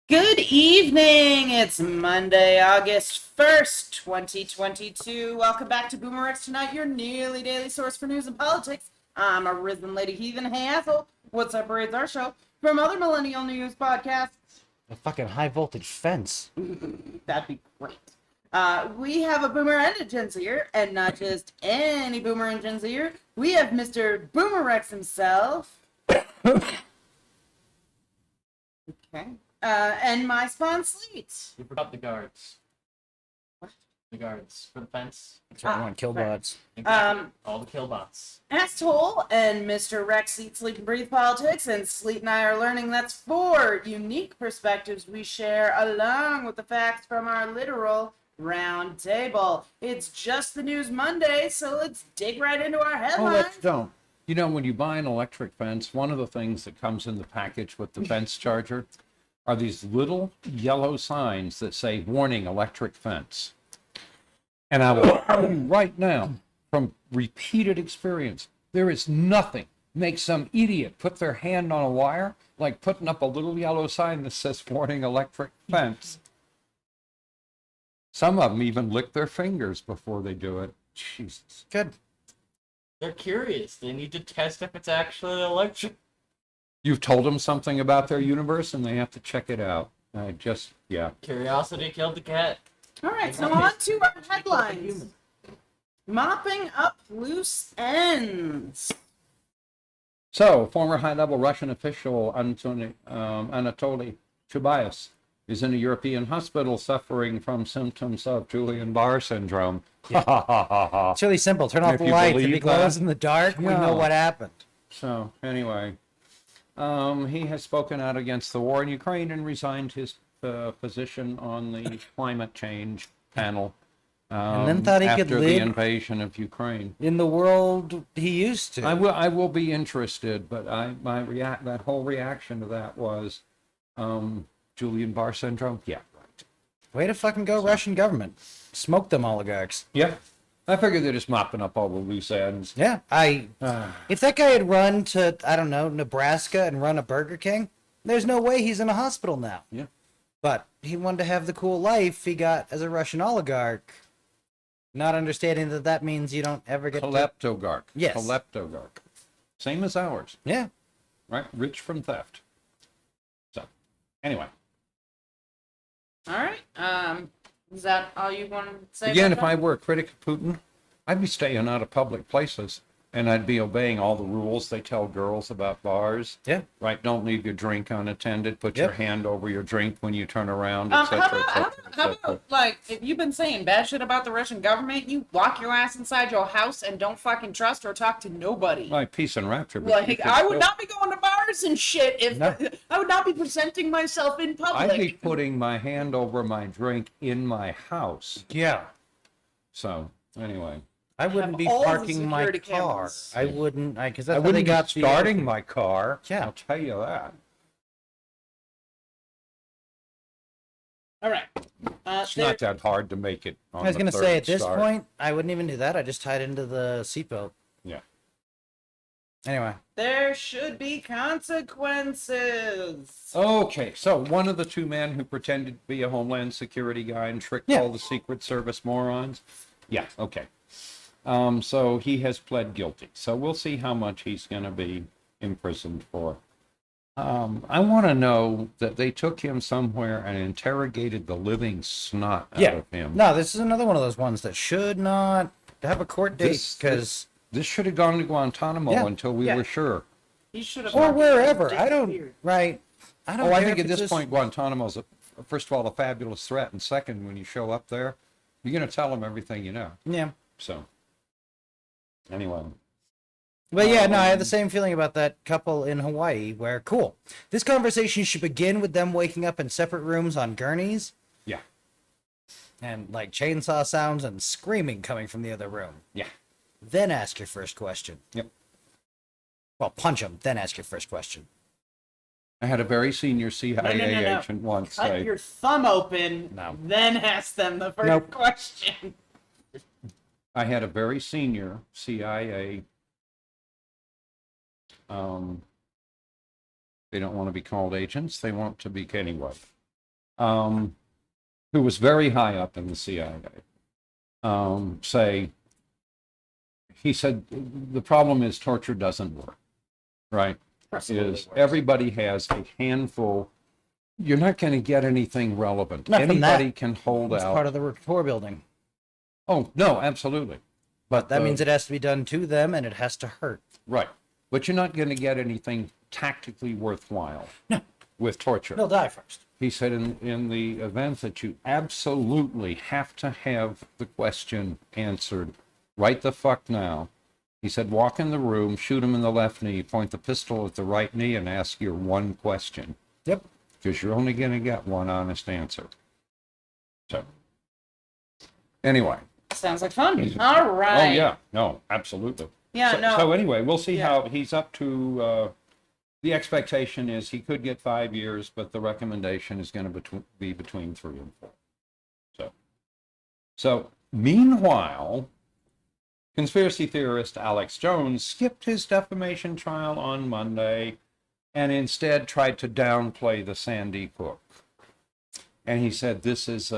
Good evening. It's Monday, August 1st, 2022. Welcome back to BoomerRexTonight, your nearly daily source for news and politics. I'm a risen lady heathen. Hey, Ethel. What separates our show from other millennial news podcasts? A fucking high voltage fence. That'd be great. We have a boomer and a Gen Zer, and not just any boomer and Gen Zer. We have Mr. BoomerRex himself. Okay. And my spawn Sleet. You forgot the guards. What? The guards for the fence. That's right, one killbots. Exactly. All the killbots. Asshole and Mr. Rex eat, sleep, and breathe politics, and Sleet and I are learning that's four unique perspectives we share along with the facts from our literal round table. It's just the news Monday, so let's dig right into our Oh, headlines. let's don't. You know, when you buy an electric fence, one of the things that comes in the package with the fence charger are these little yellow signs that say, warning, electric fence. And I will tell you right now, from repeated experience, there is nothing makes some idiot put their hand on a wire like putting up a little yellow sign that says, warning, electric fence. Some of them even lick their fingers before they do it. Jesus. Good. They're curious. They need to test if it's actually electric. You've told them something about their universe and they have to check it out. Yeah. Curiosity killed the cat. All right, so on to our headlines. Mopping up loose ends. So, former high-level Russian official Anatoly Chubais is in a European hospital suffering from symptoms of Julian Barr syndrome. It's really simple. Turn off If the you lights. If believe he glows that. in the dark, we Yeah. know what happened. So, anyway, he has spoken out against the war in Ukraine and resigned his position on the climate change panel And then thought he could after the live invasion of Ukraine. in the world he used to. I will be interested, but that whole reaction to that was Julian Barr syndrome. Yeah, right. Way to fucking go, Russian government. Smoke them oligarchs. Yeah, I figured they're just mopping up all the loose ends. Yeah, if that guy had run to, I don't know, Nebraska and run a Burger King, there's no way he's in a hospital now. Yeah. But he wanted to have the cool life he got as a Russian oligarch, not understanding that that means you don't ever get to... Kleptogarch. Yes. Kleptogarch. Same as ours, Yeah. right? Rich from theft. So, anyway. All right. Is that all you want to say? Again, about if I that? were a critic of Putin, I'd be staying out of public places and I'd be obeying all the rules they tell girls about bars. Yeah. Right? Don't leave your drink unattended. Put Yep. your hand over your drink when you turn around, How etc., about, how about, like, if you've been saying bad shit about the Russian government, you lock your ass inside your house and don't fucking trust or talk to nobody. Like peace and rapture. but you Like, could I would still- not be going to bars and shit if No. I would not be presenting myself in public. I'd be putting my hand over my drink in my house. Yeah. So, anyway. I wouldn't be all the parking my security car. cameras. I wouldn't, because that's I how they wouldn't got be starting my car. Yeah. I'll tell you that. All right. It's not that hard to make it on I was the going to third say, at this start. point, I wouldn't even do that. I just tied it into the seatbelt. Yeah. Anyway. There should be consequences. Okay, so one of the two men who pretended to be a Homeland Security guy and tricked Yeah. all the Secret Service morons. Yeah, okay. So he has pled guilty. So we'll see how much he's going to be imprisoned for. I want to know that they took him somewhere and interrogated the living snot out of him. No, this is another one of those ones that should not have a court date This- because, This should have gone to Guantanamo Yeah. until we Yeah. were sure. He should have or wherever. I disappeared. don't, right. I don't Oh, I care think if at it's this just- point, Guantanamo's, first of all, a fabulous threat. And second, when you show up there, you're going to tell them everything you know. Yeah. So, anyway. But yeah, no, I have the same feeling about that couple in Hawaii where, cool. This conversation should begin with them waking up in separate rooms on gurneys Yeah. and like chainsaw sounds and screaming coming from the other room. Yeah. Then ask your first question. Yep. Well, punch them, then ask your first question. I had a very senior CIA No. agent once Cut say, your thumb open, No. then ask them the first Nope. question. I had a very senior CIA, they don't want to be called agents, they want to be anyway. who was very high up in the CIA, say, he said, the problem is torture doesn't work, right? Is everybody has a handful. You're not going to get anything relevant. Not from Anybody that. can hold It's out. part of the rapport building. Oh, no, absolutely. But That means it has to be done to them, and it has to hurt. right. But you're not going to get anything tactically worthwhile with torture. They'll die first. He said in the event that you absolutely have to have the question answered right the fuck now, he said, walk in the room, shoot him in the left knee, point the pistol at the right knee, and ask your one question. Yep. Because you're only going to get one honest answer. So, anyway. Sounds like fun. All right. Oh, yeah. No, absolutely. Yeah, so, no. So anyway, we'll see Yeah. how he's up to. The expectation is he could get 5 years, but the recommendation is going to be between 3 and 4. So meanwhile, conspiracy theorist Alex Jones skipped his defamation trial on Monday and instead tried to downplay the Sandy Hook. And he said this is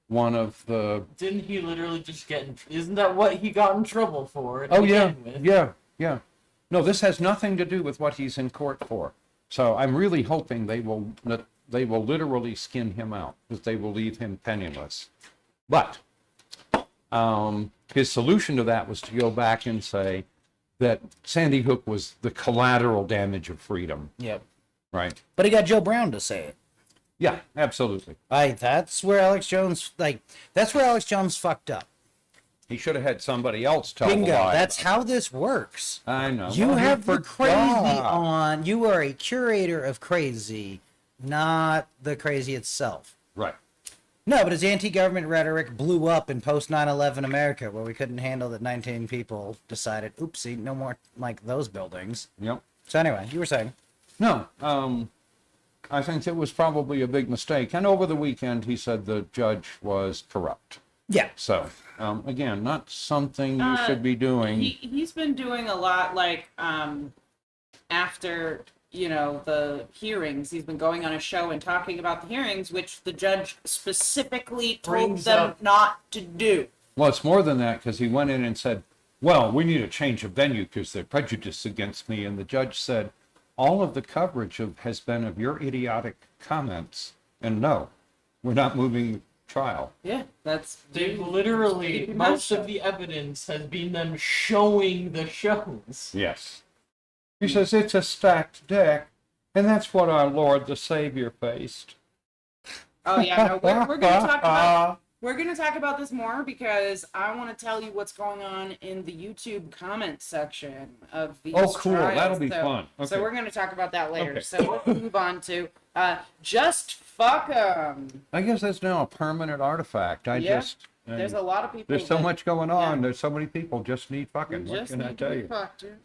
one of the... Didn't he literally just get in... Isn't that what he got in trouble for? Oh, yeah, yeah. No, this has nothing to do with what he's in court for. So I'm really hoping they will literally skin him out, that they will leave him penniless. But his solution to that was to go back and say that Sandy Hook was the collateral damage of freedom. Yep. Right? But he got Joe Brown to say it. Yeah, absolutely. That's where Alex Jones fucked up. He should have had somebody else tell Bingo. the lie. That's how this works. I know. You Well, have he the crazy forgot. on. You are a curator of crazy, not the crazy itself. Right. No, but his anti-government rhetoric blew up in post 9/11 America, where we couldn't handle that 19 people decided, oopsie, no more like those buildings. Yep. So anyway, you were saying. No, I think it was probably a big mistake. And over the weekend, he said the judge was corrupt. Yeah. So, again, not something you should be doing. He's been doing a lot, like, after, the hearings. He's been going on a show and talking about the hearings, which the judge specifically told Brings them up- not to do. Well, it's more than that, because he went in and said, well, we need a change of venue because they're prejudiced against me. And the judge said, all of the coverage has been of your idiotic comments. And no, we're not moving trial. Yeah, that's... They literally, most of the evidence has been them showing the shows. Yes. He says it's a stacked deck, and that's what our Lord the Savior faced. Oh, yeah, no, we're going to talk about... We're going to talk about this more because I want to tell you what's going on in the YouTube comment section of these Oh, cool. trials. That'll be fun. So Okay. we're going to talk about that later. Okay. So let's move on to Just Fuck 'em. I guess that's now a permanent artifact. There's a lot of people. There's so that much going on. yeah. There's so many people just need fucking. What just can I need to tell be you? fucked, dude.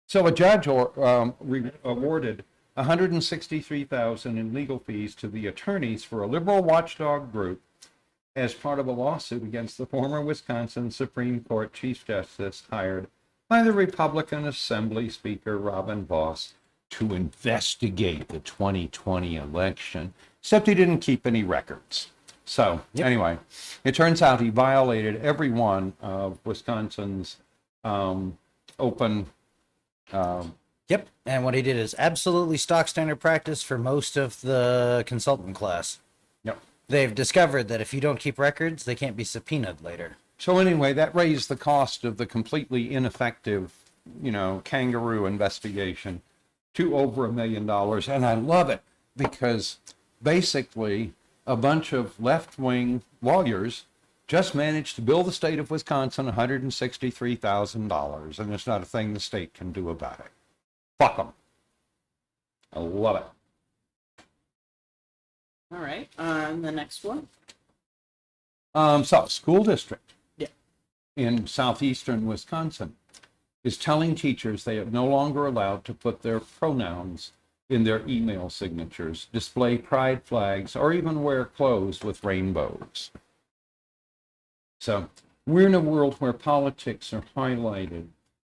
So a judge awarded $163,000 in legal fees to the attorneys for a liberal watchdog group as part of a lawsuit against the former Wisconsin Supreme Court Chief Justice hired by the Republican Assembly Speaker Robin Voss to investigate the 2020 election, except he didn't keep any records. So anyway, it turns out he violated every one of Wisconsin's open... Yep. And what he did is absolutely stock standard practice for most of the consultant class. Yep. They've discovered that if you don't keep records, they can't be subpoenaed later. So anyway, that raised the cost of the completely ineffective, kangaroo investigation to over $1 million. And I love it because basically a bunch of left-wing lawyers just managed to bill the state of Wisconsin $163,000, and there's not a thing the state can do about it. Fuck them. I love it. All right. The next one. School district Yeah. in southeastern Wisconsin is telling teachers they are no longer allowed to put their pronouns in their email signatures, display pride flags, or even wear clothes with rainbows. So we're in a world where politics are highlighted.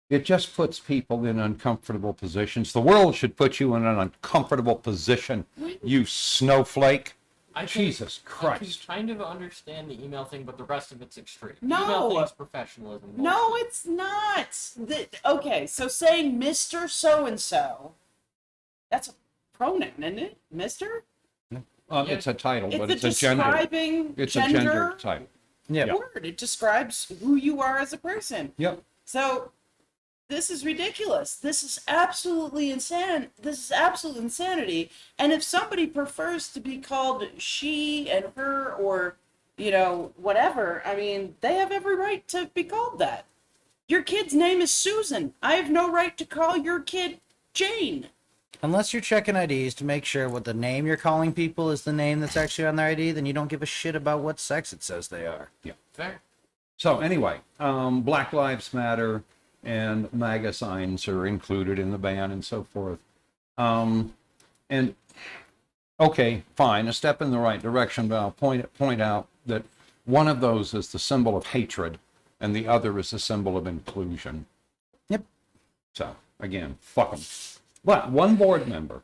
It just puts people in uncomfortable positions. The world should put you in an uncomfortable position, you snowflake. Jesus Christ. I can kind of understand the email thing, but the rest of it's extreme. No. The email thing is professionalism. No, it's not. Okay, so saying Mr. So-and-so, that's a pronoun, isn't it? Mr.? It's a title, but it's a describing gender. It's a gender title. Yeah. word. It describes who you are as a person. Yep. So this is ridiculous. This is absolutely insane. This is absolute insanity. And if somebody prefers to be called she and her or, whatever, I mean, they have every right to be called that. Your kid's name is Susan. I have no right to call your kid Jane. Unless you're checking IDs to make sure what the name you're calling people is the name that's actually on their ID, then you don't give a shit about what sex it says they are. Yeah. Fair. So anyway, Black Lives Matter and MAGA signs are included in the ban and so forth. And okay, fine, a step in the right direction, but I'll point out that one of those is the symbol of hatred and the other is the symbol of inclusion. Yep. So again, fuck them. But one board member,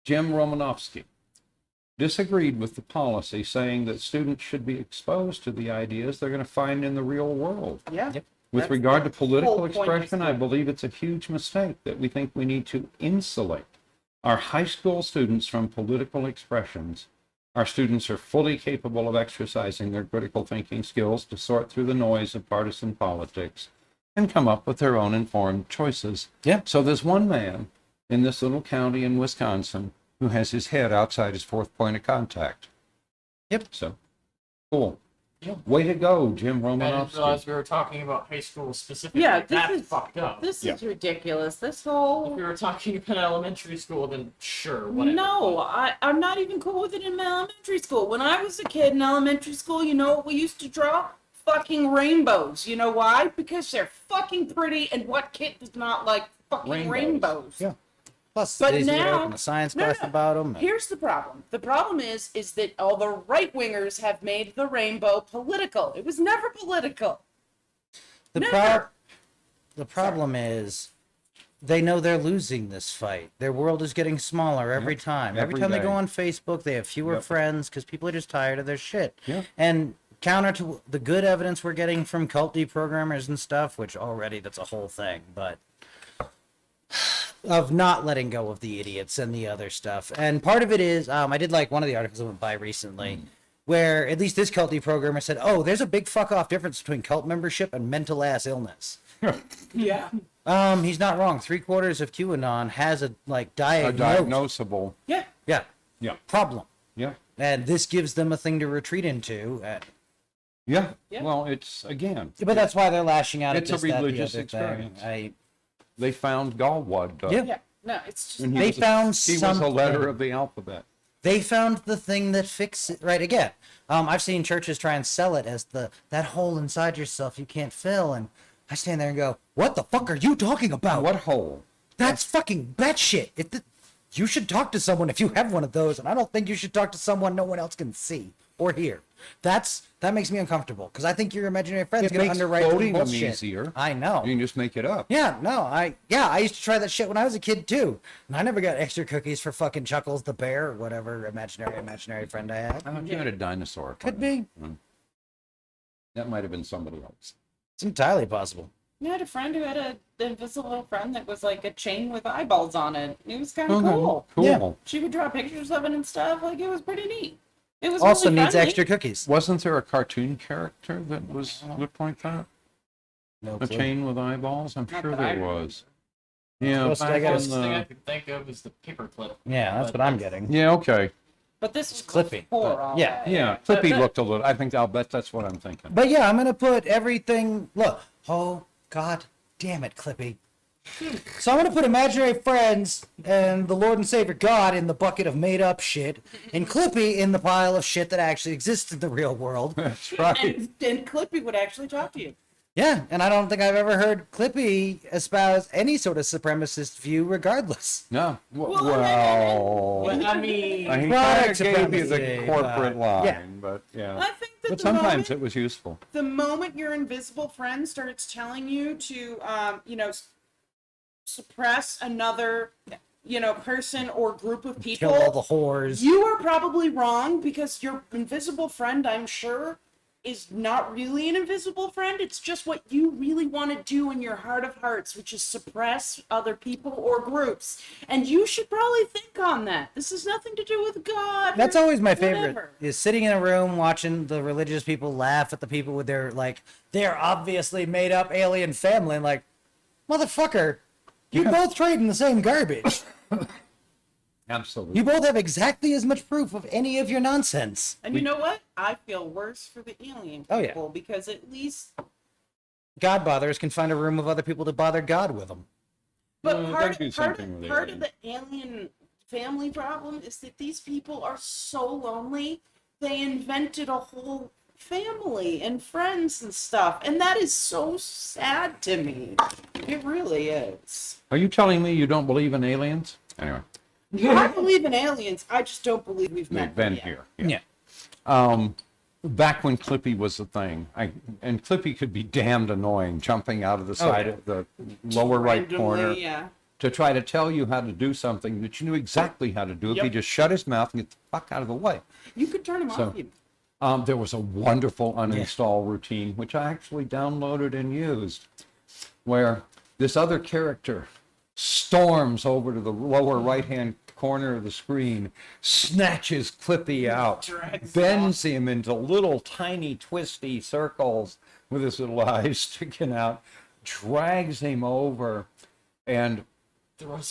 Jim Romanofsky, disagreed with the policy, saying that students should be exposed to the ideas they're going to find in the real world. Yeah. Yep. With That's regard to the whole political point of expression, I school. believe it's a huge mistake that we think we need to insulate our high school students from political expressions. Our students are fully capable of exercising their critical thinking skills to sort through the noise of partisan politics and come up with their own informed choices. Yeah. So there's one man in this little county in Wisconsin who has his head outside his fourth point of contact. Yep. So, cool. Yeah. Way to go, Jim I didn't Romanofsky. realize we were talking about high school specifically. Yeah, this That's is fucked up. This Yeah. is ridiculous. This If whole we were talking about elementary school, then sure, whatever. no, I'm not even cool with it in elementary school. When I was a kid in elementary school, you know what we used to draw? Fucking rainbows. You know why? Because they're fucking pretty, and what kid does not like fucking rainbows? Yeah. Plus, But today's year now- in the science no, class no. about them. Here's the problem. The problem is that all the right wingers have made the rainbow political. It was never political. Never. The problem is they know they're losing this fight. Their world is getting smaller every time. Every every time they day. go on Facebook, they have fewer Yep. friends because people are just tired of their shit. Yeah. And counter to the good evidence we're getting from cult deprogrammers and stuff, which already that's a whole thing, but of not letting go of the idiots and the other stuff. And part of it is, I did like one of the articles I went by recently, where at least this cult deprogrammer said, oh, there's a big fuck off difference between cult membership and mental ass illness. Yeah. He's not wrong. 3/4 of QAnon has a A diagnosable diagnosable. Yeah. problem. Yeah. And this gives them a thing to retreat into. Yeah. Yeah. Well, it's, again, But that's why they're lashing out It's a at this, that, the religious other thing. experience. they found Galwad. Yeah. Yeah. No, it's just And They was found he was a something. letter of the alphabet. They found the thing that fixes it. Right, again, I've seen churches try and sell it as that hole inside yourself you can't fill. And I stand there and go, what the fuck are you talking about? What hole? That's fucking batshit. You should talk to someone if you have one of those, and I don't think you should talk to someone no one else can see or hear. That makes me uncomfortable because I think your imaginary friend's It gonna makes underwrite quoting them bullshit. easier. I know. You can just make it up. Yeah, no, I used to try that shit when I was a kid too, and I never got extra cookies for fucking Chuckles the bear or whatever imaginary friend I had. I thought you had a dinosaur. Could be. That might have been somebody else. It's entirely possible. I had a friend who had an invisible friend that was like a chain with eyeballs on it. It was kind of cool. Cool. Yeah. She would draw pictures of it and stuff. Like, it was pretty neat. It was Also really needs friendly. extra cookies. Wasn't there a cartoon character that looked like that? No A clue. chain with eyeballs? I'm Not sure that I there remember. was. Yeah, Supposed to- I back got The a- in closest thing I the... could think of is the paperclip. Yeah, that's But what I'm getting. Yeah, okay. But this was Clippy, before but- all yeah, that. Yeah, But- Clippy but- looked a little... I'll bet that's what I'm thinking. But yeah, I'm gonna put everything. Look, oh god damn it, Clippy. So I'm gonna put imaginary friends and the Lord and Savior God in the bucket of made up shit, and Clippy in the pile of shit that actually exists in the real world. That's right. And Clippy would actually talk to you. Yeah, and I don't think I've ever heard Clippy espouse any sort of supremacist view, regardless. No. Well, Well... But I mean, He kind Product of gave you the supremacy, corporate line, yeah. but yeah. I think that But the sometimes moment, it was useful. the moment your invisible friend starts telling you to, suppress another person or group of people, Kill all the whores. you are probably wrong, because your invisible friend, I'm sure, is not really an invisible friend. It's just what you really want to do in your heart of hearts, which is suppress other people or groups. And you should probably think on that. This has nothing to do with God. That's or always my whatever. favorite, is sitting in a room watching the religious people laugh at the people with their, they're obviously made up alien family, and motherfucker, you both trade in the same garbage. Absolutely. You both have exactly as much proof of any of your nonsense. And you know what? I feel worse for the alien Oh, yeah. people, because at least... God bothers can find a room of other people to bother God with them. But Well, part, that'd be of, part, something of, with part of aliens. the alien family problem is that these people are so lonely, they invented a whole family and friends and stuff. And that is so sad to me. It really is. Are you telling me you don't believe in aliens? Anyway, I believe in aliens. I just don't believe we've met they've them been yet. here. Yeah. Back when Clippy was a thing, and Clippy could be damned annoying, jumping out of the side yeah. of the lower right Randomly, corner yeah. to try to tell you how to do something that you knew exactly how to do if he Yep. just shut his mouth and get the fuck out of the way. You could turn them So- off. Even. There was a wonderful uninstall routine, which I actually downloaded and used, where this other character storms over to the lower right-hand corner of the screen, snatches Clippy out, Drags bends him into little tiny twisty circles with his little eyes sticking out, drags him over, and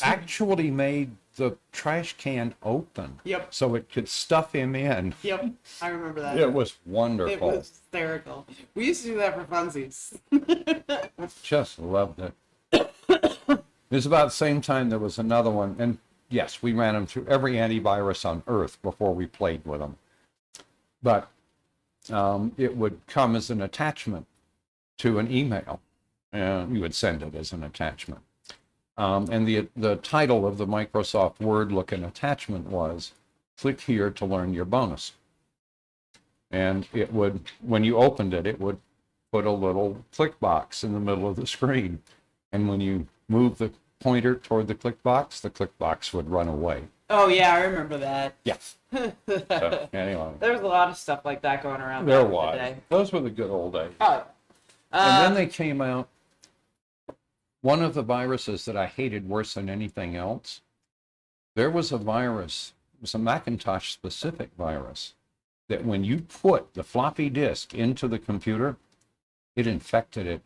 actually made the trash can open. Yep. So it could stuff him in. Yep, I remember that. It was It wonderful. was hysterical. We used to do that for funsies. Just loved it. It was about the same time there was another one, and yes, we ran them through every antivirus on Earth before we played with them. But it would come as an attachment to an email, and you would send it as an attachment. And the title of the Microsoft Word-looking attachment was, "Click here to learn your bonus." And it would, when you opened it, it would put a little click box in the middle of the screen. And when you move the pointer toward the click box would run away. Oh yeah, I remember that. Yes. So, anyway, There was a lot of stuff like that going around. there back in the was. day. Those were the good old days. Oh. And then they came out, one of the viruses that I hated worse than anything else, there was a virus, it was a Macintosh specific virus, that when you put the floppy disk into the computer, it infected it.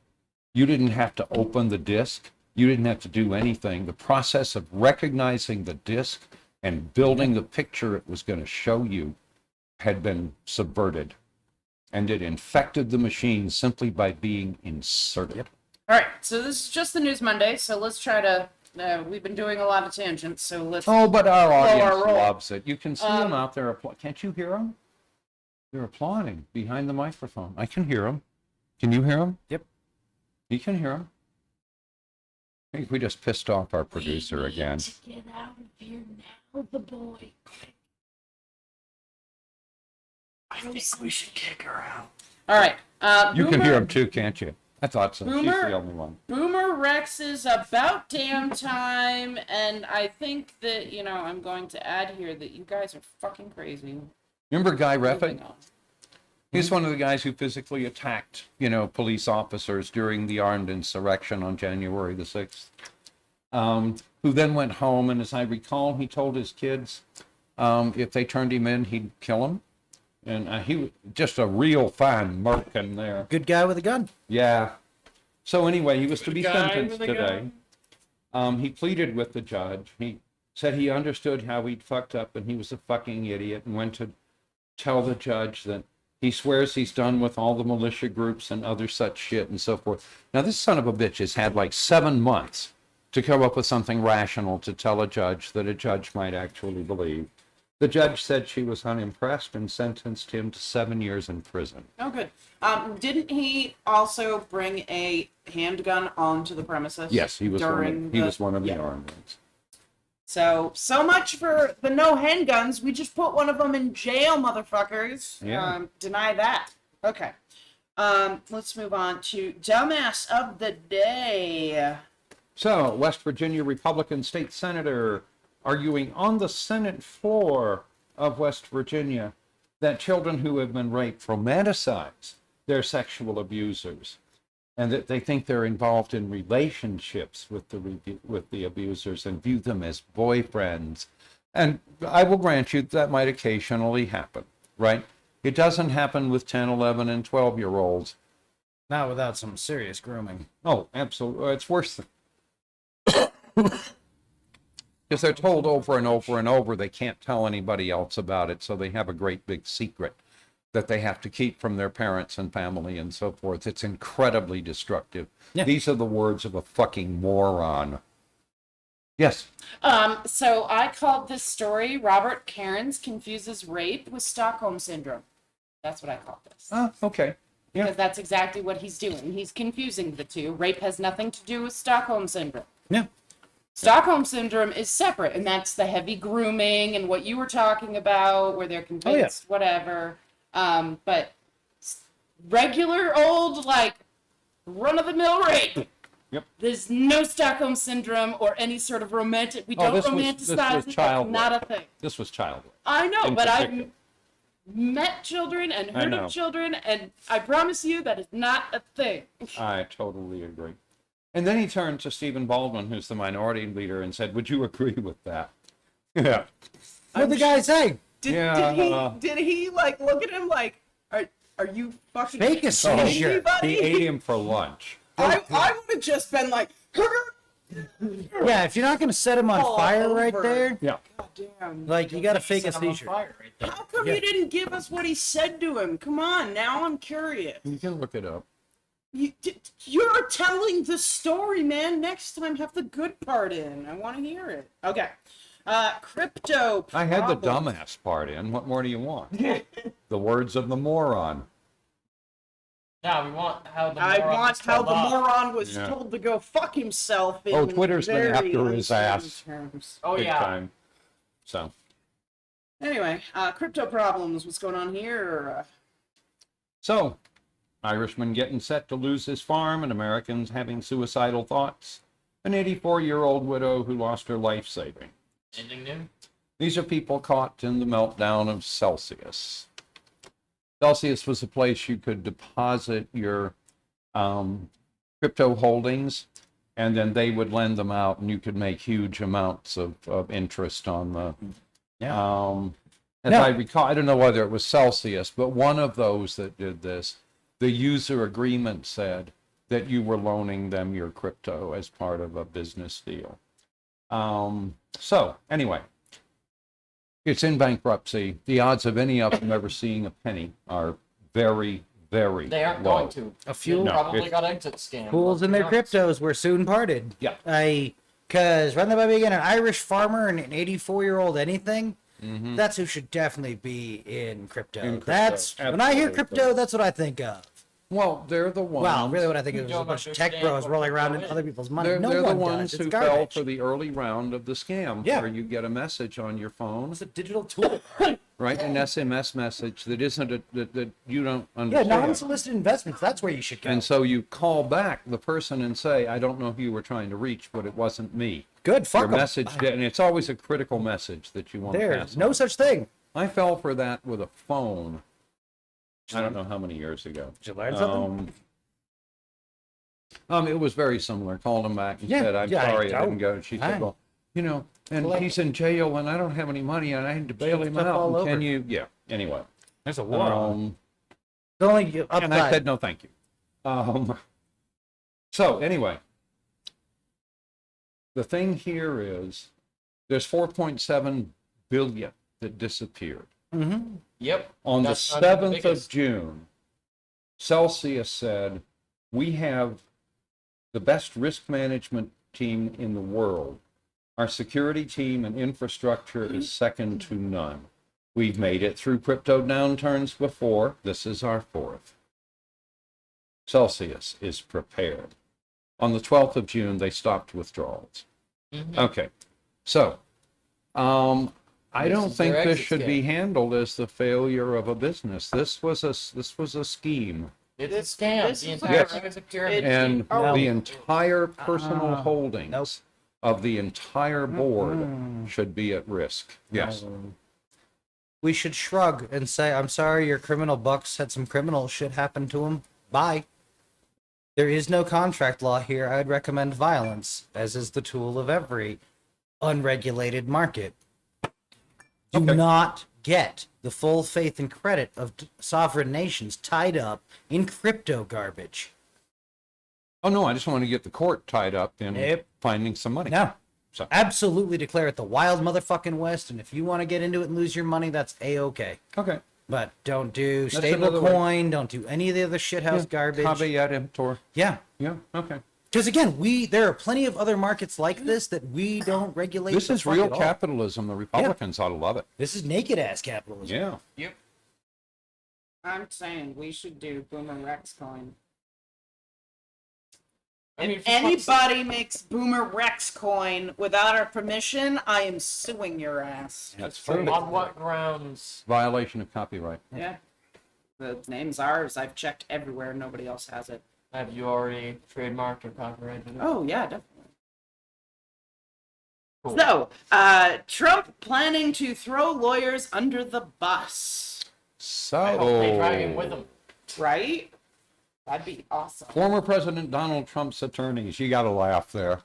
You didn't have to open the disk. You didn't have to do anything. The process of recognizing the disk and building the picture it was going to show you had been subverted. And it infected the machine simply by being inserted. Yep. All right, so this is just the News Monday, so let's try to. We've been doing a lot of tangents, so let's. Oh, but our audience roll. loves it. You can see them out there. Can't you hear them? They're applauding behind the microphone. I can hear them. Can you hear them? Yep. You can hear them. I think we just pissed off our producer again. To get out of here now, the boy. I think we should kick her out. All right. You can hear them too, can't you? I thought so. She's Boomer- the only one. Boomer Rex is about damn time, and I think that I'm going to add here that you guys are fucking crazy. Remember Guy Reffitt? Moving on. He's one of the guys who physically attacked, police officers during the armed insurrection on January the 6th, who then went home, and as I recall, he told his kids if they turned him in, he'd kill them. And he was just a real fine merc in there. Good guy with a gun. Yeah. So anyway, he was to be Guy sentenced with a today. He pleaded with the judge. He said he understood how he'd fucked up and he was a fucking idiot, and went to tell the judge that he swears he's done with all the militia groups and other such shit and so forth. Now, this son of a bitch has had like 7 months to come up with something rational to tell a judge that a judge might actually believe. The judge said she was unimpressed and sentenced him to 7 years in prison. Oh, good. Didn't he also bring a handgun onto the premises? Yes, he was during one of the yeah. armed ones. So much for the no handguns. We just put one of them in jail, motherfuckers. Yeah. Deny that. Okay. Let's move on to Dumbass of the Day. So, West Virginia Republican State Senator arguing on the Senate floor of West Virginia that children who have been raped romanticize their sexual abusers, and that they think they're involved in relationships with the abusers and view them as boyfriends. And I will grant you that might occasionally happen, right? It doesn't happen with 10, 11, and 12-year-olds. Not without some serious grooming. Oh, absolutely. It's worse than... Because they're told over and over and over they can't tell anybody else about it, so they have a great big secret that they have to keep from their parents and family and so forth. It's incredibly destructive. Yeah. These are the words of a fucking moron. Yes. So I called this story, Robert Karnes confuses rape with Stockholm Syndrome. That's what I called this. Oh, okay. Yeah. Because that's exactly what he's doing. He's confusing the two. Rape has nothing to do with Stockholm Syndrome. Yeah. Stockholm Syndrome is separate, and that's the heavy grooming and what you were talking about, where they're convinced, whatever. But regular old, like, run-of-the-mill rape. Yep. There's no Stockholm Syndrome or any sort of romantic. We don't romanticize it. That's not a thing. This was child rape. I know, In but particular. I've met children and I heard know. of children, and I promise you that is not a thing. I totally agree. And then he turned to Stephen Baldwin, who's the minority leader, and said, would you agree with that? Yeah. What'd the guy say? Did he like look at him like, are you fucking Fake a kidding me, seizure. buddy? He ate him for lunch. I would have just been like, Yeah, if you're not gonna set him on All fire right over. there, Yeah. God damn. like you gotta fake a Set him on seizure. fire right there. How come you didn't give us what he said to him? Come on, now I'm curious. You can look it up. You're telling the story, man. Next time, have the good part in. I want to hear it. Okay. Crypto. I had the problems. dumbass part in. What more do you want? The words of the moron. Now we want how the I moron want was how told the off. moron was Yeah. told to go fuck himself. In Oh, Twitter's been very after his uncertain ass. terms. Oh Big yeah. time. So, Anyway, crypto problems. What's going on here? so, Irishman getting set to lose his farm and Americans having suicidal thoughts. An 84-year-old widow who lost her life saving. Ending new. These are people caught in the meltdown of Celsius. Celsius was a place you could deposit your crypto holdings, and then they would lend them out, and you could make huge amounts of interest on the. As No. I recall, I don't know whether it was Celsius, but one of those that did this, the user agreement said that you were loaning them your crypto as part of a business deal. So anyway, it's in bankruptcy. The odds of any of them ever seeing a penny are very, very They aren't low. going to. A few No, Probably it- got exit scam. fools and their let's be honest. cryptos were soon parted. Yeah. Cause run that by me again, an Irish farmer and an 84-year-old anything. Mhm. That's who should definitely be in crypto. In crypto, That's when I hear absolutely. crypto, that's what I think of. Well, they're the ones. Well, really, what I think You of is a don't bunch of understand tech bros what rolling around in crypto other is. people's money. They're, No they're the one ones does. It's who fell garbage. for the early round of the scam, Yeah. where you get a message on your phone, It's a digital tool. right? An SMS message that isn't that you don't Yeah, understand. non-solicited investments. That's where you should go. And so you call back the person and say, I don't know who you were trying to reach, but it wasn't me. Good. Fuck Your 'em. message, and it's always a critical message that you want to There's pass no on. such thing. I fell for that with a phone. I don't know how many years ago. Did you learn something? It was very similar. Called him back and Yeah, said, I'm yeah, sorry I I didn't go. She said, I- well, and Well, he's in jail and I don't have any money and I had to bail him Stuff out. all And can over. you? Yeah. Anyway. There's a war on. Um, The only upside. and I said, no, thank you. So anyway, the thing here is there's 4.7 billion that disappeared. Mm-hmm. Yep. On That's the not even 7th of biggest. June, Celsius said, we have the best risk management team in the world. Our security team and infrastructure is second to none. We've made it through crypto downturns before. This is our fourth. Celsius is prepared. On the 12th of June, they stopped withdrawals. Mhm. Okay, so I This don't is their think this exit should be scam. handled as the failure of a business. This was a scheme, It's a This- scam. this The is entire Yes. thing is a pyramid. and No. the entire personal holdings Nope. of the entire board should be at risk. Yes. We should shrug and say, I'm sorry, your criminal bucks had some criminal shit happen to him. Bye. There is no contract law here. I would recommend violence, as is the tool of every unregulated market. Do Okay. not get the full faith and credit of sovereign nations tied up in crypto garbage. Oh, no, I just want to get the court tied up in Nope. finding some money. No. So, Absolutely declare it the wild motherfucking West, and if you want to get into it and lose your money, that's A-okay. okay. But don't do That's stable another way. coin, don't do any of the other shithouse garbage. Caveat emptor. Yeah. Yeah, okay. Because again, there are plenty of other markets like this that we don't regulate. This the is fuck real at all. capitalism. The Republicans ought to love it. This is naked ass capitalism. Yeah. Yep. I'm saying we should do BoomerRexCoin. I mean, If for fuck's sake- anybody makes BoomerRexCoin without our permission, I am suing your ass. That's on true. what grounds? Violation of copyright. Yeah. The name's ours. I've checked everywhere. Nobody else has it. Have you already trademarked or copyrighted it? Oh, yeah, definitely. Cool. So, Trump planning to throw lawyers under the bus, I hope they drag him So, with them. right? That'd be awesome. former President Donald Trump's attorneys. You got to laugh there.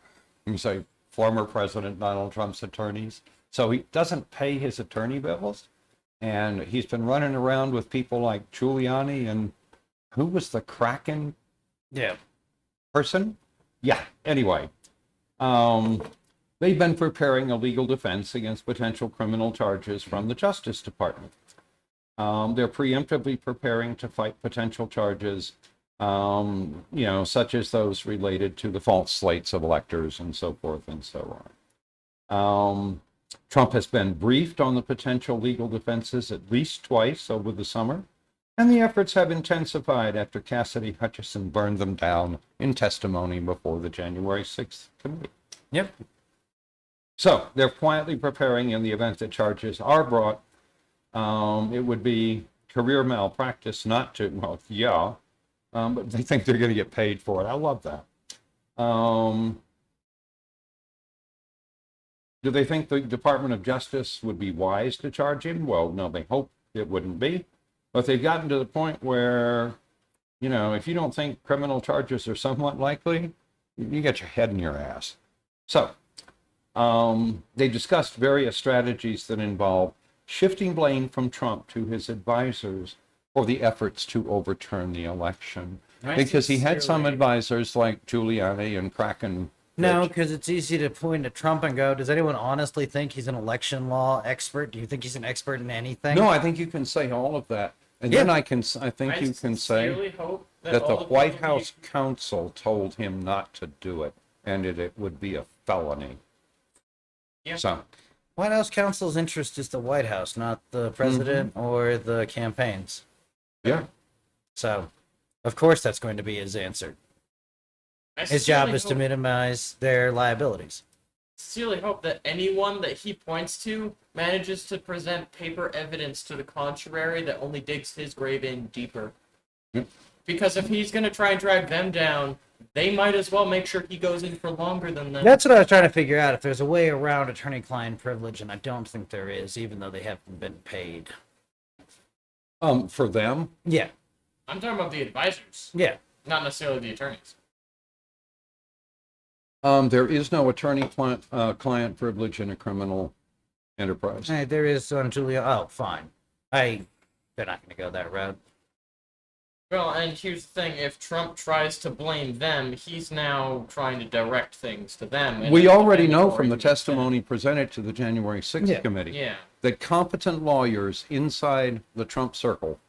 You say former President Donald Trump's attorneys. So he doesn't pay his attorney bills, and he's been running around with people like Giuliani and who was the Kraken Yeah. person? Yeah. Anyway, they've been preparing a legal defense against potential criminal charges from the Justice Department. They're preemptively preparing to fight potential charges, such as those related to the false slates of electors and so forth and so on. Trump has been briefed on the potential legal defenses at least twice over the summer, and the efforts have intensified after Cassidy Hutchinson burned them down in testimony before the January 6th committee. Yep. So they're quietly preparing in the event that charges are brought. It would be career malpractice not to, well, yeah, but they think they're going to get paid for it. I love that. Do they think the Department of Justice would be wise to charge him? Well, no, they hope it wouldn't be. But they've gotten to the point where, if you don't think criminal charges are somewhat likely, you get your head in your ass. So, they discussed various strategies that involve shifting blame from Trump to his advisors for the efforts to overturn the election. Right. Because he had some Sincerely. advisors like Giuliani and Kraken. No, because it's easy to point at Trump and go, does anyone honestly think he's an election law expert? Do you think he's an expert in anything? No, I think you can say all of that. And then I think you can say sincerely hope that the all White people House counsel told him not to do it, and it would be a felony. Yeah. So, White House counsel's interest is the White House, not the president or the campaigns. yeah. So, of course, that's going to be his answer. I His job sincerely is to hope- minimize their liabilities. sincerely hope that anyone that he points to manages to present paper evidence to the contrary that only digs his grave in deeper. Yep. Because if he's going to try and drag them down, they might as well make sure he goes in for longer than them. That's what I was trying to figure out, if there's a way around attorney-client privilege, and I don't think there is, even though they haven't been paid. For them, Yeah, I'm talking about the advisors, yeah. not necessarily the attorneys. there is no attorney-client privilege in a criminal enterprise. Hey, there is on Julia. Oh, fine. They're not going to go that route. Well, and here's the thing, if Trump tries to blame them, he's now trying to direct things to them. We already know Or from the even- testimony presented to the January 6th Yeah. committee Yeah. that competent lawyers inside the Trump circle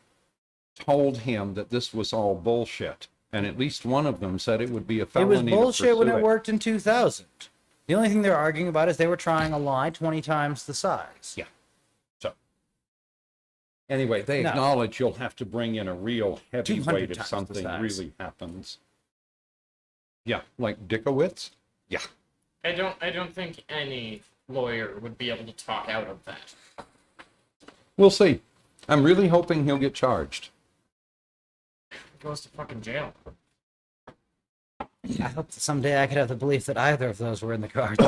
told him that this was all bullshit. And at least one of them said it would be a It felony was bullshit to when pursue it worked in 2000. The only thing they're arguing about is they were trying a lie 20 times the size. Yeah. So, anyway, they No. acknowledge you'll have to bring in a real 200 heavyweight if times the something size. really happens. Yeah, like Dickowitz? Yeah. I don't think any lawyer would be able to talk out of that. We'll see. I'm really hoping he'll get charged. He goes to fucking jail. I hope that someday I could have the belief that either of those were in the cards.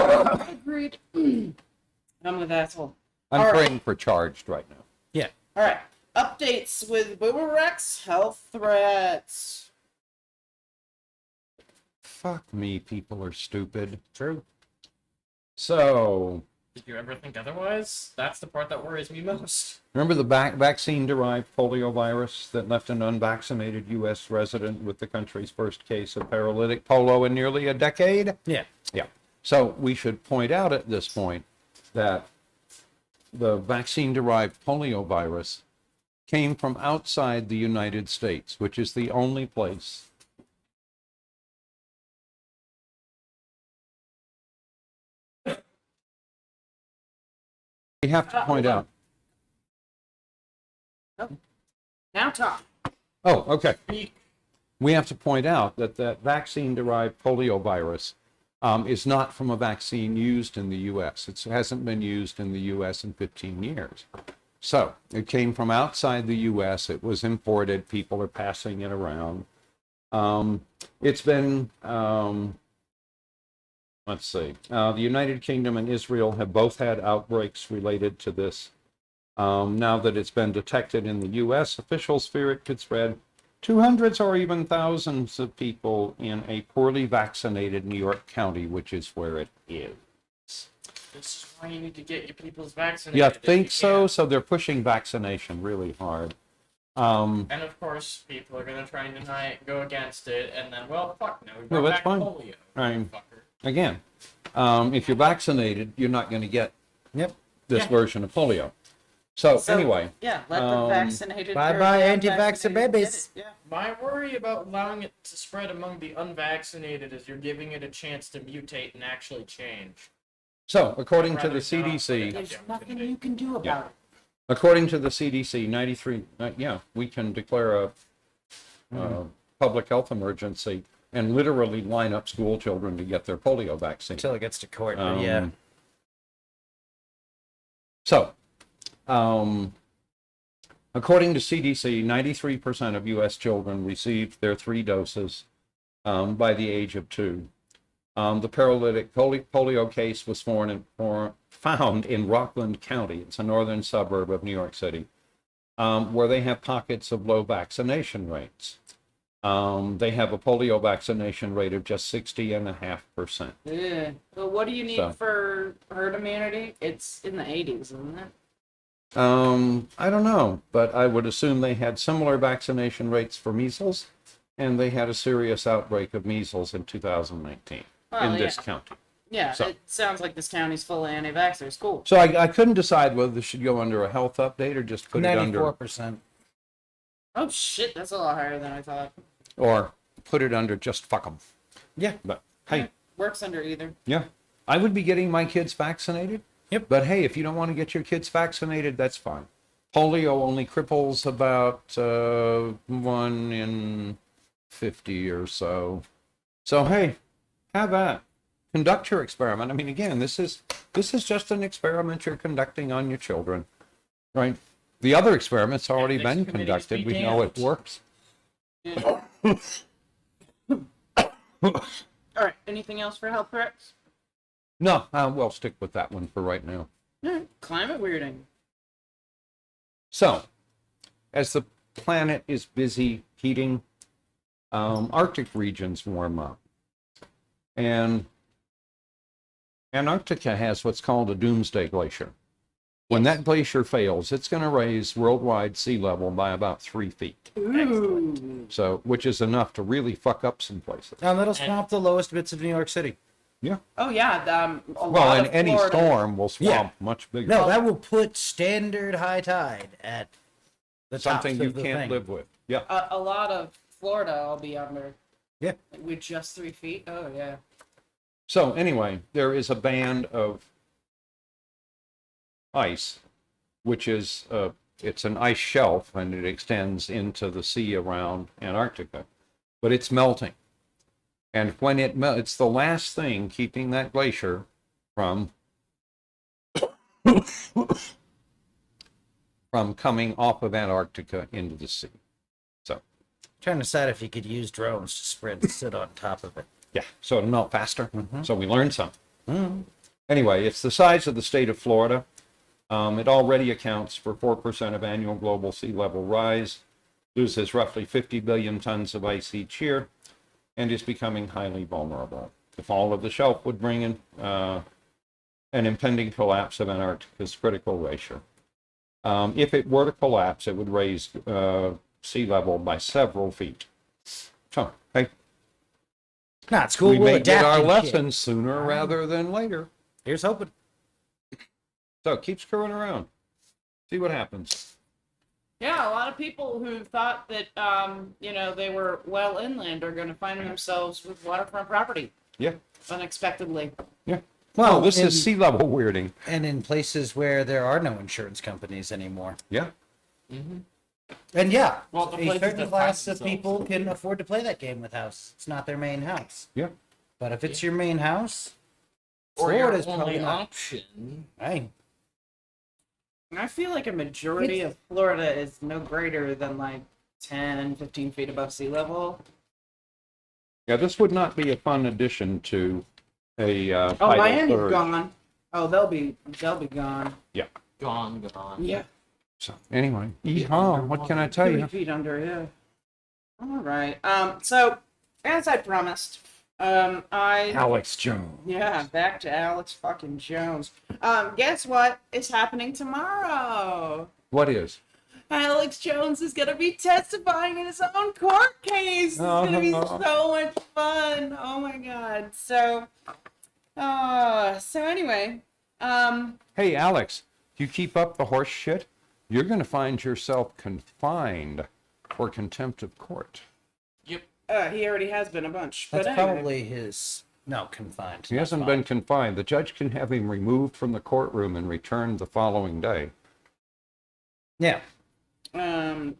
Agreed. I'm with asshole. I'm All right. praying for charged right now. Yeah. All right. Updates with BoomerRex health threats. Fuck me, people are stupid. True. So, Did you ever think otherwise? That's the part that worries me most. remember the vaccine-derived polio virus that left an unvaccinated U.S. resident with the country's first case of paralytic polio in nearly a decade? Yeah. Yeah. So we should point out at this point that the vaccine-derived polio virus came from outside the United States, which is the only place we have to point out. Now talk. Oh, okay. We have to point out that that vaccine-derived polio virus is not from a vaccine used in the U.S. It hasn't been used in the U.S. in 15 years. So it came from outside the U.S. It was imported. People are passing it around. It's been, let's see, the United Kingdom and Israel have both had outbreaks related to this. Now that it's been detected in the U.S., officials fear it could spread to hundreds or even thousands of people in a poorly vaccinated New York County, which is where it is. This is why you need to get your peoples vaccinated. You if think you so? can. So they're pushing vaccination really hard. And of course, people are going to try and deny it, go against it, and then, well, fuck no, we No, brought that's back fine. polio. Right. Fucker. Again, if you're vaccinated, you're not going to get Yep. this Yeah. version of polio. So, So, anyway, Yeah, let the vaccinated. bye-bye, or the anti-vaxxer unvaccinated babies. get it. My worry about allowing it to spread among the unvaccinated is you're giving it a chance to mutate and actually change. so according to Rather the than not. CDC, There's nothing you can do about Yeah. it. according to the CDC, 93, we can declare a public health emergency and literally line up school children to get their polio vaccine. Until it gets to court, but yeah. So, according to CDC, 93% of U.S. children received their 3 doses by the age of 2. The paralytic polio case was found in Rockland County. It's a northern suburb of New York City, where they have pockets of low vaccination rates. They have a polio vaccination rate of just 60.5%. Yeah. But what do you need So. for herd immunity? It's in the 80s, isn't it? I don't know, but I would assume they had similar vaccination rates for measles, and they had a serious outbreak of measles in 2019 Well, in this yeah. county. Yeah, So. it sounds like this county's full of anti-vaxxers. Cool. So I couldn't decide whether this should go under a health update or just put it under 94%. Oh shit, that's a lot higher than I thought. just fuck them. Yeah. But hey, Works under either. yeah, I would be getting my kids vaccinated. Yep. But hey, if you don't want to get your kids vaccinated, that's fine. Polio only cripples about 1 in 50 or so. So hey, have at. Conduct your experiment. I mean, again, this is just an experiment you're conducting on your children, right? The other experiment's already Ethics been committees conducted. be We know it damned. works. Yeah. All right. Anything else for health threats? No, we'll stick with that one for right now. Climate weirding. So, as the planet is busy heating, Arctic regions warm up. And Antarctica has what's called a doomsday glacier. When that glacier fails, it's going to raise worldwide sea level by about 3 feet. Ooh. So, which is enough to really fuck up some places. And that'll swamp the lowest bits of New York City. Yeah. Oh yeah. A Well, lot and of any Florida- storm will swamp much bigger. No, that will put standard high tide at the Something tops you of the can't thing. live with. Yeah. A lot of Florida, I'll be under. Yeah. With just 3 feet. Oh yeah. So anyway, there is a band of ice, which is it's an ice shelf, and it extends into the sea around Antarctica, but it's melting. And when it melts, it's the last thing keeping that glacier from coming off of Antarctica into the sea. So Trying to decide if you could use drones to sit on top of it. Yeah, so it'll melt faster. So we learned something. Anyway, it's the size of the state of Florida. It already accounts for 4% of annual global sea level rise, loses roughly 50 billion tons of ice each year, and is becoming highly vulnerable. The fall of the shelf would bring in an impending collapse of Antarctica's critical glacier. If it were to collapse, it would raise sea level by several feet. So, hey, Not school. we We'll may get adapt our and shit. lessons sooner rather than later. Here's hoping. So keep screwing around. See what happens. Yeah, a lot of people who thought that, they were well inland are going to find themselves with waterfront property Yeah, unexpectedly. yeah. Well, Well, this in- is sea level weirding. And in places where there are no insurance companies anymore. Yeah. And yeah, Well, the a places certain that class find of people can afford to play that game with house. It's not their main house. Yeah. But if it's your main house, Or your Florida's probably only not. option. Hey, I feel like a majority of Florida is no greater than like 10, 15 feet above sea level. Yeah, this would not be a fun addition to a Oh, tidal Miami's surge. gone. Oh, they'll be gone. Yeah. Gone. Yeah. So anyway, yeehaw, what can I tell 30 you? feet under, yeah. All right. So as I promised, I Alex Jones. yeah, back to Alex fucking Jones. Guess what is happening tomorrow? What is? Alex Jones is gonna be testifying in his own court case. It's gonna be so much fun. Oh my god. So anyway, Hey, Alex, you keep up the horse shit, you're going to find yourself confined for contempt of court. Yep. he already has been a bunch. that's but anyway. probably his. No, confined. He hasn't been confined. The judge can have him removed from the courtroom and returned the following day. Yeah.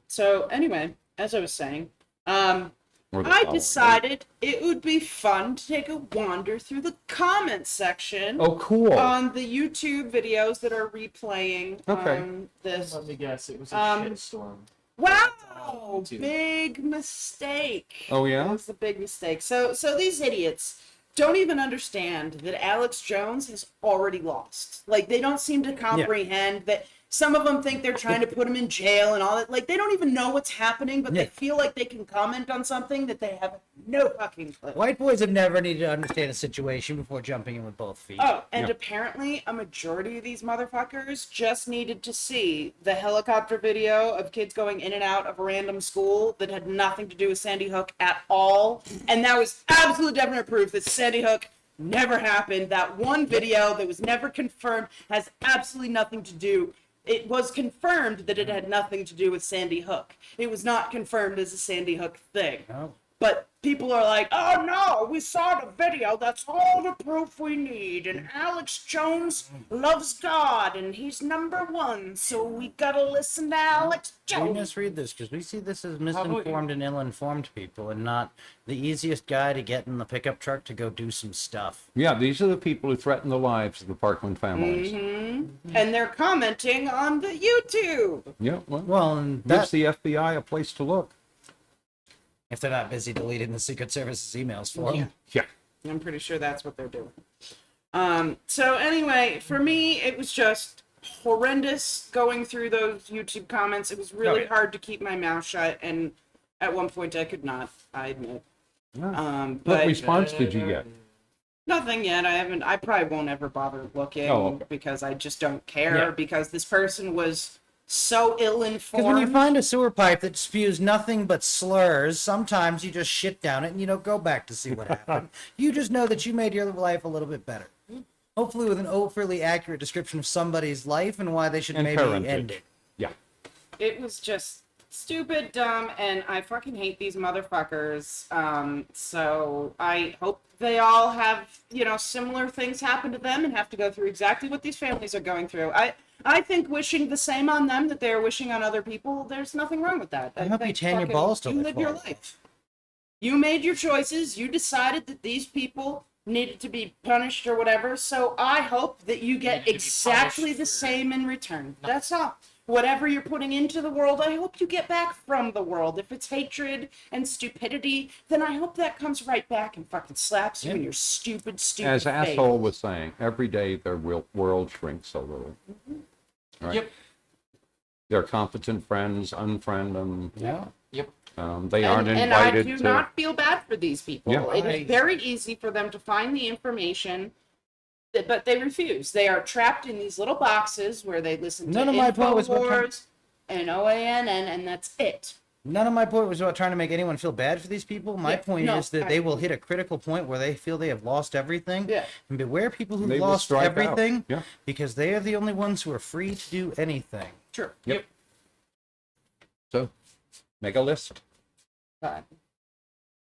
So anyway, as I was saying, Or the I following decided it would be fun to take a wander through the comments section day. Oh, cool. on the YouTube videos that are replaying Okay. this. Let me guess, it was a shitstorm. Wow, YouTube. big mistake. Oh, yeah? That was the big mistake. So these idiots don't even understand that Alex Jones has already lost. Like, they don't seem to comprehend that. Some of them think they're trying to put him in jail and all that. Like, they don't even know what's happening, but they feel like they can comment on something that they have no fucking clue. White boys have never needed to understand a situation before jumping in with both feet. Oh, and Yeah. apparently a majority of these motherfuckers just needed to see the helicopter video of kids going in and out of a random school that had nothing to do with Sandy Hook at all. And that was absolute definite proof that Sandy Hook never happened. That one video that was never confirmed has absolutely nothing to do. It was confirmed that it had nothing to do with Sandy Hook. It was not confirmed as a Sandy Hook thing. No. But people are like, oh no, we saw the video. That's all the proof we need. And Alex Jones loves God and he's #1. So we gotta listen to Alex We Jones. misread this because we see this as misinformed and ill-informed people and not the easiest guy to get in the pickup truck to go do some stuff. Yeah, these are the people who threaten the lives of the Parkland families. And they're commenting on the YouTube. Yeah, well, Well, and gives that, the FBI a place to look. if they're not busy deleting the Secret Service's emails for them. Yeah. I'm pretty sure that's what they're doing. So anyway, for me, it was just horrendous going through those YouTube comments. It was really yeah. hard to keep my mouth shut, and at one point I could not, I admit. What But response did you get? nothing yet. I probably won't ever bother looking Oh, okay. because I just don't care Yeah. because this person was so ill-informed. Because when you find a sewer pipe that spews nothing but slurs, sometimes you just shit down it and you don't go back to see what happened. You just know that you made your life a little bit better. Hopefully with an overly accurate description of somebody's life and why they should And maybe parentage. end it. Yeah. It was just stupid, dumb, and I fucking hate these motherfuckers. So I hope they all have, similar things happen to them and have to go through exactly what these families are going through. I think wishing the same on them that they're wishing on other people, there's nothing wrong with that. I hope you think tan your fucking- balls till you they live your fall. life. You made your choices. You decided that these people needed to be punished or whatever. So I hope that you get Need to be exactly punished the for- same in return. That's all. whatever you're putting into the world, I hope you get back from the world. If it's hatred and stupidity, then I hope that comes right back and fucking slaps you in your stupid As face. Asshole was saying, every day their world shrinks a little. Right? Yep. Their competent friends unfriend them. Yeah. Yep. They aren't And I invited do to. not feel bad for these people. Yeah. It is very easy for them to find the information, but they refuse. They are trapped in these little boxes where they listen None to of my point was about InfoWars and OANN, and that's it. None of my point was about trying to make anyone feel bad for these people. My Yeah, point no, is that they will hit a critical point where they feel they have lost everything. Yeah. And beware people who've They will lost strike out. everything, Yeah. because they are the only ones who are free to do anything. Sure. Yep. So, make a list. But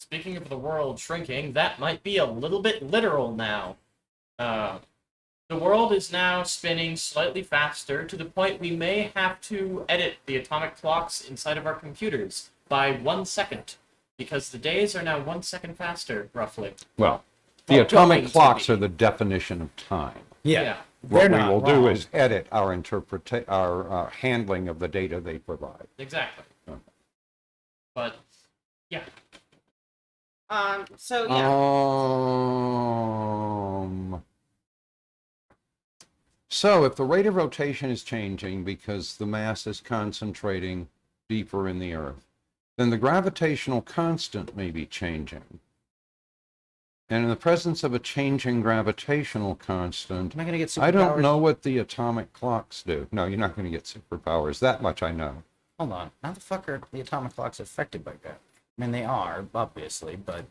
Speaking of the world shrinking, that might be a little bit literal now. The world is now spinning slightly faster to the point we may have to edit the atomic clocks inside of our computers by 1 second, because the days are now 1 second faster, roughly. Well, the Well, atomic going to clocks be. are the definition of time. Yeah. What They're we not will do wrong. is edit our our handling of the data they provide. Exactly. Okay. But, yeah. so yeah. So if the rate of rotation is changing because the mass is concentrating deeper in the Earth, then the gravitational constant may be changing. And in the presence of a changing gravitational constant, Am I going to get superpowers? I don't know what the atomic clocks do. No, you're not going to get superpowers. That much I know. Hold on. How the fuck are the atomic clocks affected by that? I mean, they are, obviously, but...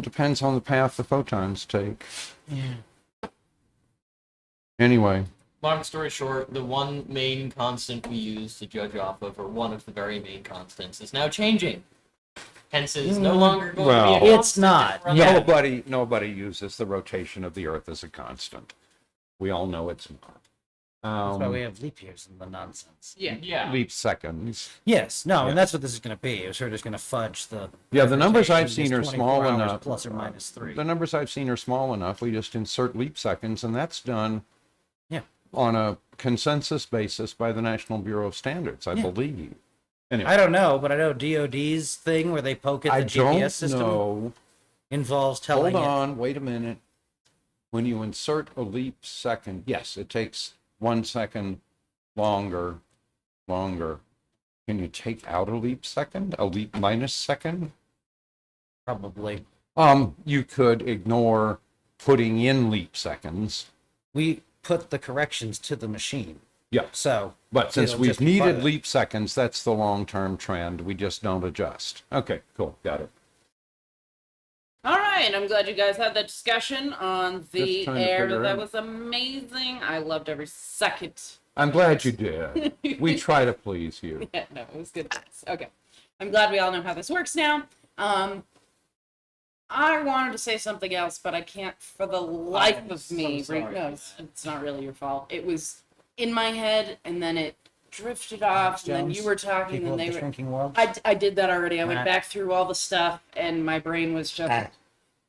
Depends on the path the photons take. Yeah. Anyway, Long story short, the one main constant we use to judge off of, or one of the very main constants, is now changing. Hence, it is no longer going Well, to be a it's constant. not. Run Yeah. out. nobody uses the rotation of the Earth as a constant. We all know it's not. That's why we have leap years and the nonsense. Yeah. Leap seconds. Yes, no, Yeah. and that's what this is going to be. It's sort of just going to fudge the... Yeah, the numbers I've rotation seen are is small 24 hours enough. Plus or minus 3. The numbers I've seen are small enough. We just insert leap seconds, and that's done Yeah. on a consensus basis by the National Bureau of Standards, I Yeah. believe. Anyway, I don't know, but I know DOD's thing where they poke at I the don't GPS system know. involves telling Hold it. on, wait a minute. When you insert a leap second, yes, it takes 1 second longer. Can you take out a leap second? A leap minus second? Probably. You could ignore putting in leap seconds. We put the corrections to the machine. Yeah. So, But since it'll we've just be part needed of it. leap seconds, that's the long-term trend. We just don't adjust. Okay, cool. Got it. All right, I'm glad you guys had that discussion on Just the trying to air. figure That out. was amazing. I loved every second. I'm glad you did. We try to please you. Yeah, no, it was good. Okay. I'm glad we all know how this works now. I wanted to say something else, but I can't for the life I'm of me. so sorry No, for it's not really your fault. It was in my head, and then it drifted off, and then Jones, you were talking, People and of they the were... shrinking world. I did that already. I went Ah. back through all the stuff, and my brain was just... Ah.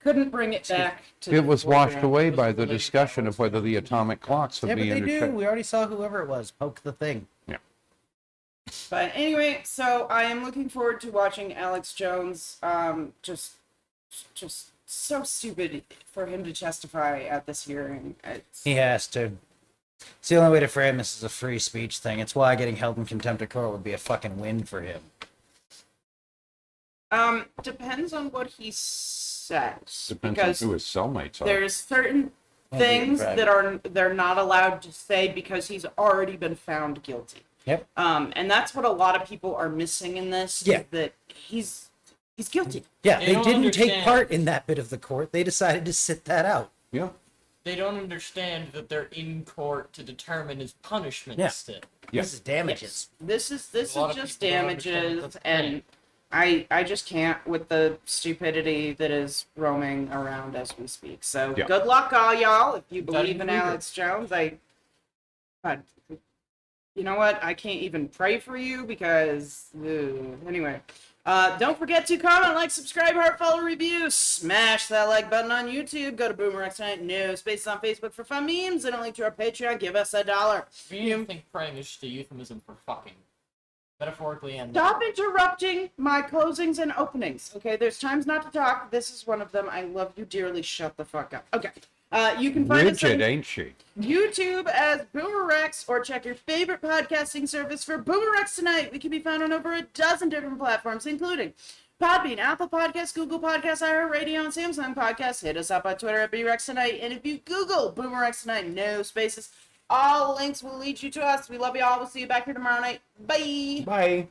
couldn't bring it back to It was washed foreground. away was by the related discussion to of whether the atomic clocks would Yeah, but be they do. interchecked. We already saw whoever it was poke the thing. But anyway, so I am looking forward to watching Alex Jones. Just so stupid for him to testify at this hearing. It's, He has to. It's the only way to frame this as a free speech thing. It's why getting held in contempt of court would be a fucking win for him. depends on what he says. Depends because on who his cellmates are. there's certain things that they're not allowed to say because he's already been found guilty. Yep. And that's what a lot of people are missing in this. Yeah. Is that he's guilty. Yeah, They they don't didn't take understand. part in that bit of the court. They decided to sit that out. Yeah. They don't understand that they're in court to determine his punishment Yeah. still. Yeah. This is damages. This is A lot of just people don't understand damages, that's the and I just can't with the stupidity that is roaming around as we speak. So Yeah. good luck, all y'all. If you Gotta believe in believe it. Alex Jones, God, you know what? I can't even pray for you because anyway. Don't forget to comment, like, subscribe, heart, follow, review. Smash that like button on YouTube. Go to BoomerRexTonight. No spaces on Facebook for fun memes. And a link to our Patreon. Give us $1. We think praying is just a euphemism for fucking. Metaphorically and... Stop interrupting my closings and openings. Okay, there's times not to talk. This is one of them. I love you dearly. Shut the fuck up. Okay. You can find us Rigid, on ain't she? YouTube as BoomerRex, or check your favorite podcasting service for BoomerRexTonight. We can be found on over a dozen different platforms, including Podbean, Apple Podcasts, Google Podcasts, iHeartRadio, and Samsung Podcasts. Hit us up on Twitter at BoomerRexTonight. And if you Google BoomerRexTonight, no spaces, all links will lead you to us. We love you all. We'll see you back here tomorrow night. Bye. Bye.